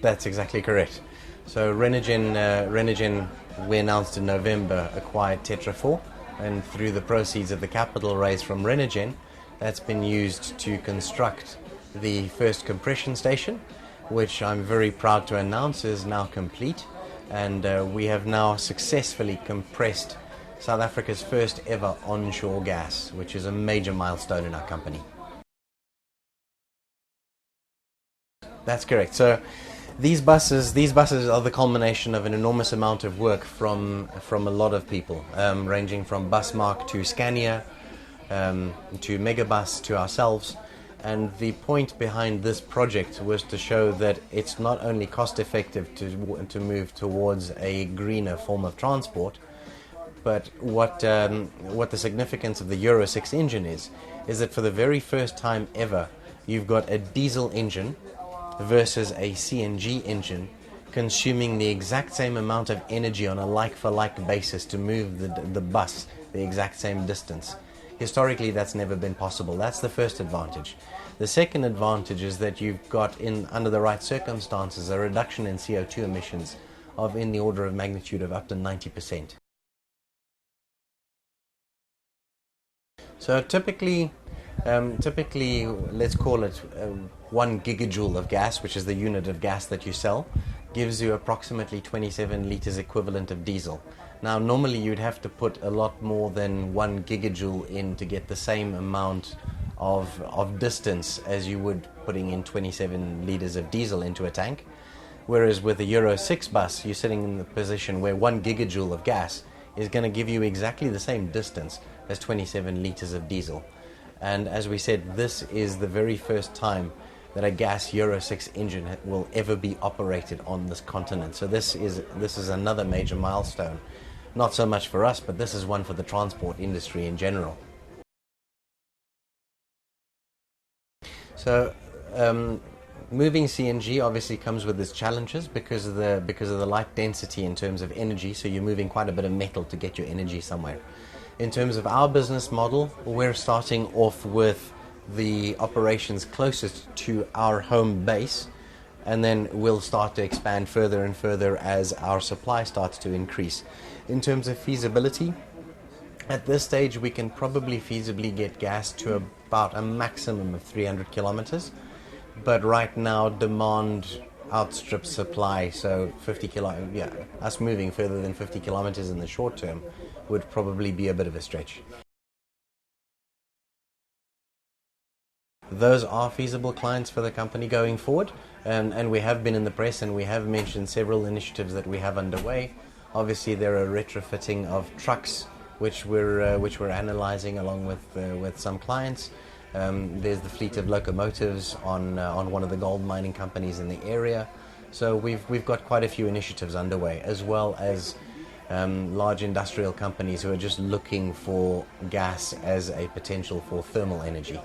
That's exactly correct. So Renergen, we announced in November, acquired Tetra 4, and through the proceeds of the capital raised from Renergen, that's been used to construct the first compression station, which I'm very proud to announce is now complete, and we have now successfully compressed South Africa's first ever onshore gas, which is a major milestone in our company. That's correct. So these buses are the culmination of an enormous amount of work from a lot of people, ranging from Busmark to Scania, to Megabus to ourselves. And the point behind this project was to show that it's not only cost effective to move towards a greener form of transport, but what the significance of the Euro 6 engine is that for the very first time ever, you've got a diesel engine versus a CNG engine consuming the exact same amount of energy on a like-for-like basis to move the bus the exact same distance. Historically, that's never been possible. That's the first advantage. The second advantage is that you've got, under the right circumstances, a reduction in CO2 emissions of in the order of magnitude of up to 90%. So typically, let's call it 1 gigajoule of gas, which is the unit of gas that you sell, gives you approximately 27 liters equivalent of diesel. Now, normally you'd have to put a lot more than 1 gigajoule in to get the same amount of distance as you would putting in 27 liters of diesel into a tank. Whereas with a Euro 6 bus, you're sitting in the position where 1 gigajoule of gas is going to give you exactly the same distance as 27 liters of diesel. And as we said, this is the very first time that a gas Euro 6 engine will ever be operated on this continent. So this is another major milestone. Not so much for us, but this is one for the transport industry in general. So moving CNG obviously comes with its challenges because of the light density in terms of energy. So you're moving quite a bit of metal to get your energy somewhere. In terms of our business model, we're starting off with the operations closest to our home base, and then we'll start to expand further and further as our supply starts to increase. In terms of feasibility, at this stage we can probably feasibly get gas to about a maximum of 300 kilometers, but right now demand outstrips supply, so us moving further than 50 kilometers in the short term would probably be a bit of a stretch. Those are feasible clients for the company going forward, and we have been in the press and we have mentioned several initiatives that we have underway. Obviously, there are retrofitting of trucks, which we're analyzing along with some clients. There's the fleet of locomotives on one of the gold mining companies in the area. So we've got quite a few initiatives underway, as well as large industrial companies who are just looking for gas as a potential for thermal energy.